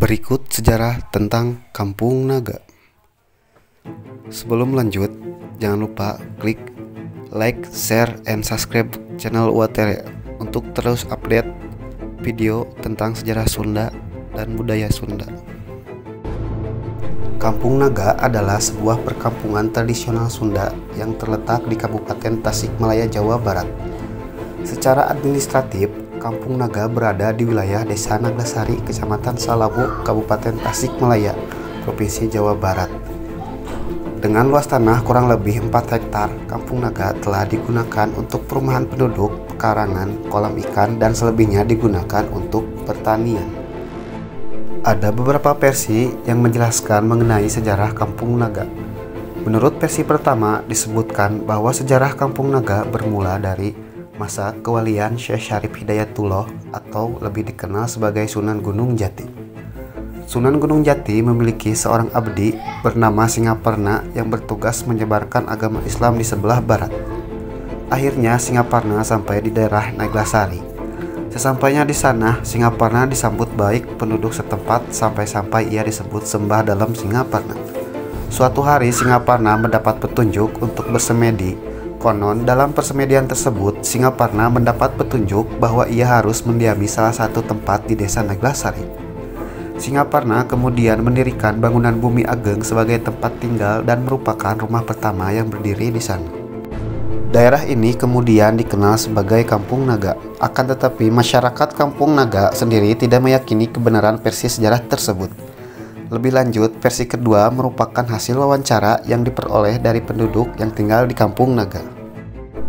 Berikut sejarah tentang Kampung Naga. Sebelum lanjut, jangan lupa klik like, share, and subscribe channel UATR untuk terus update video tentang sejarah Sunda dan budaya Sunda. Kampung Naga adalah sebuah perkampungan tradisional Sunda yang terletak di Kabupaten Tasikmalaya, Jawa Barat. Secara administratif, Kampung Naga berada di wilayah Desa Naglasari, Kecamatan Salawu, Kabupaten Tasikmalaya, Provinsi Jawa Barat. Dengan luas tanah kurang lebih 4 hektar, Kampung Naga telah digunakan untuk perumahan penduduk, pekarangan, kolam ikan, dan selebihnya digunakan untuk pertanian. Ada beberapa versi yang menjelaskan mengenai sejarah Kampung Naga. Menurut versi pertama, disebutkan bahwa sejarah Kampung Naga bermula dari masa kewalian Syekh Syarif Hidayatullah atau lebih dikenal sebagai Sunan Gunung Jati. Sunan Gunung Jati memiliki seorang abdi bernama Singaparna yang bertugas menyebarkan agama Islam di sebelah barat. Akhirnya Singaparna sampai di daerah Naglasari. Sesampainya di sana, Singaparna disambut baik penduduk setempat sampai-sampai ia disebut sembah dalam Singaparna. Suatu hari Singaparna mendapat petunjuk untuk bersemedi. Konon dalam persemedian tersebut, Singaparna mendapat petunjuk bahwa ia harus mendiami salah satu tempat di desa Naglasari. Singaparna kemudian mendirikan bangunan Bumi Ageng sebagai tempat tinggal dan merupakan rumah pertama yang berdiri di sana. Daerah ini kemudian dikenal sebagai Kampung Naga. Akan tetapi masyarakat Kampung Naga sendiri tidak meyakini kebenaran versi sejarah tersebut. Lebih lanjut, versi kedua merupakan hasil wawancara yang diperoleh dari penduduk yang tinggal di Kampung Naga.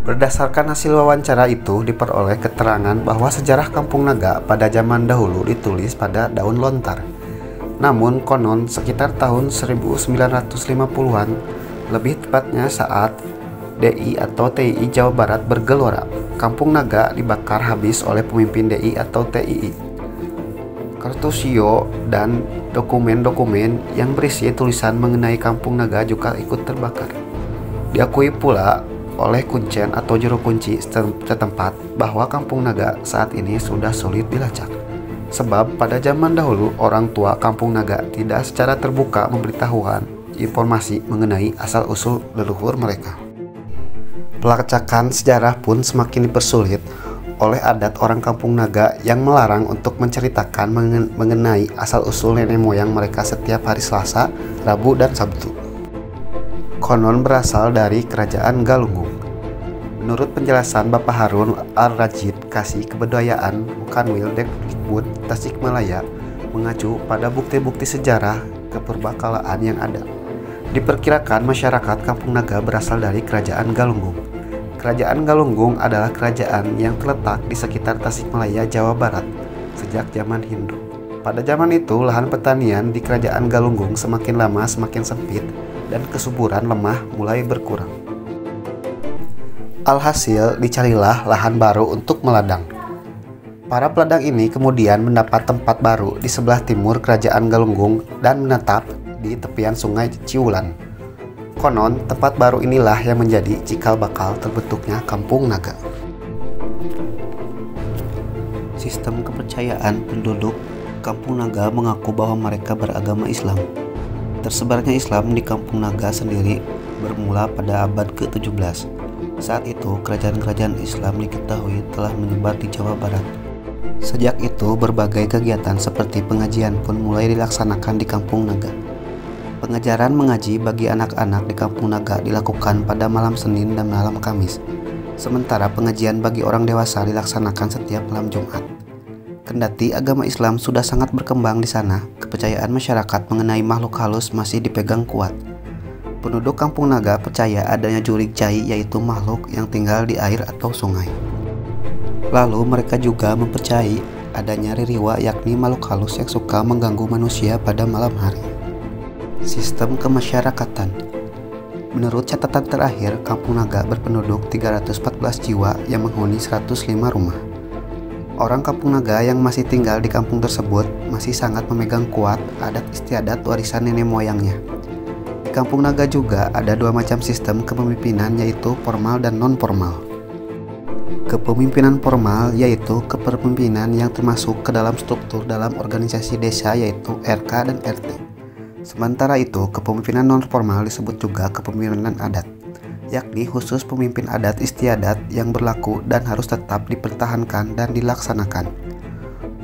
Berdasarkan hasil wawancara itu diperoleh keterangan bahwa sejarah Kampung Naga pada zaman dahulu ditulis pada daun lontar. Namun konon sekitar tahun 1950-an, lebih tepatnya saat DI atau TII Jawa Barat bergelora, Kampung Naga dibakar habis oleh pemimpin DI atau TII. Kartusio dan dokumen-dokumen yang berisi tulisan mengenai Kampung Naga juga ikut terbakar. Diakui pula oleh kuncen atau juru kunci setempat bahwa Kampung Naga saat ini sudah sulit dilacak. Sebab pada zaman dahulu orang tua Kampung Naga tidak secara terbuka memberitahukan informasi mengenai asal-usul leluhur mereka. Pelacakan sejarah pun semakin dipersulit oleh adat orang Kampung Naga yang melarang untuk menceritakan mengenai asal-usul nenek moyang mereka setiap hari Selasa, Rabu, dan Sabtu. Konon berasal dari Kerajaan Galunggung. Menurut penjelasan Bapak Harun Ar-Rajid, Kasih Kebudayaan Mukanwil Depdikbud Tasikmalaya mengacu pada bukti-bukti sejarah kepurbakalaan yang ada. Diperkirakan masyarakat Kampung Naga berasal dari Kerajaan Galunggung. Kerajaan Galunggung adalah kerajaan yang terletak di sekitar Tasikmalaya, Jawa Barat sejak zaman Hindu. Pada zaman itu, lahan pertanian di Kerajaan Galunggung semakin lama semakin sempit dan kesuburan lemah mulai berkurang. Alhasil, dicarilah lahan baru untuk meladang. Para peladang ini kemudian mendapat tempat baru di sebelah timur Kerajaan Galunggung dan menetap di tepian Sungai Ciulan. Konon, tempat baru inilah yang menjadi cikal bakal terbentuknya Kampung Naga. Sistem kepercayaan penduduk Kampung Naga mengaku bahwa mereka beragama Islam. Tersebarnya Islam di Kampung Naga sendiri bermula pada abad ke-17. Saat itu, kerajaan-kerajaan Islam diketahui telah menyebar di Jawa Barat. Sejak itu, berbagai kegiatan seperti pengajian pun mulai dilaksanakan di Kampung Naga. Pengajaran mengaji bagi anak-anak di Kampung Naga dilakukan pada malam Senin dan malam Kamis. Sementara pengajian bagi orang dewasa dilaksanakan setiap malam Jumat. Kendati agama Islam sudah sangat berkembang di sana, kepercayaan masyarakat mengenai makhluk halus masih dipegang kuat. Penduduk Kampung Naga percaya adanya jurig cai, yaitu makhluk yang tinggal di air atau sungai. Lalu mereka juga mempercayai adanya ririwa, yakni makhluk halus yang suka mengganggu manusia pada malam hari. Sistem kemasyarakatan. Menurut catatan terakhir, Kampung Naga berpenduduk 314 jiwa yang menghuni 105 rumah. Orang Kampung Naga yang masih tinggal di kampung tersebut masih sangat memegang kuat adat istiadat warisan nenek moyangnya. Di Kampung Naga juga ada dua macam sistem kepemimpinan, yaitu formal dan non-formal. Kepemimpinan formal yaitu kepemimpinan yang termasuk ke dalam struktur dalam organisasi desa yaitu RK dan RT. Sementara itu, kepemimpinan non-formal disebut juga kepemimpinan adat, yakni khusus pemimpin adat istiadat yang berlaku dan harus tetap dipertahankan dan dilaksanakan.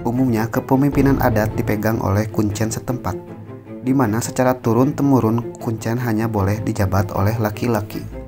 Umumnya kepemimpinan adat dipegang oleh kuncen setempat, di mana secara turun-temurun kuncen hanya boleh dijabat oleh laki-laki.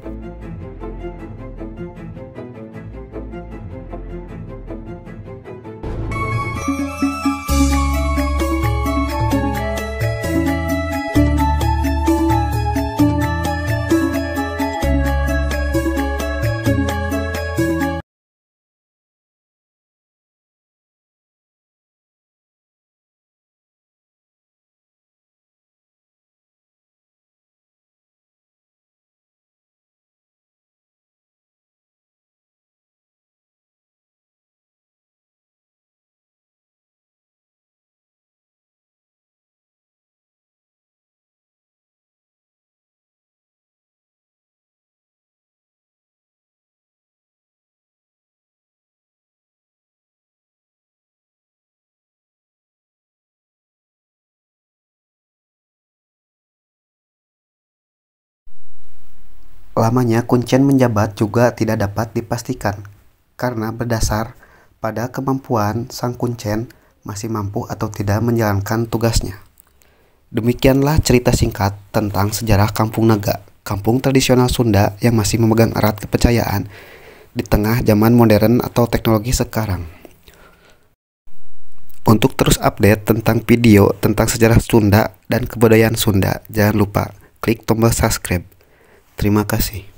Lamanya kuncen menjabat juga tidak dapat dipastikan, karena berdasar pada kemampuan sang kuncen masih mampu atau tidak menjalankan tugasnya. Demikianlah cerita singkat tentang sejarah Kampung Naga, kampung tradisional Sunda yang masih memegang erat kepercayaan di tengah zaman modern atau teknologi sekarang. Untuk terus update tentang video tentang sejarah Sunda dan kebudayaan Sunda, jangan lupa klik tombol subscribe. Terima kasih.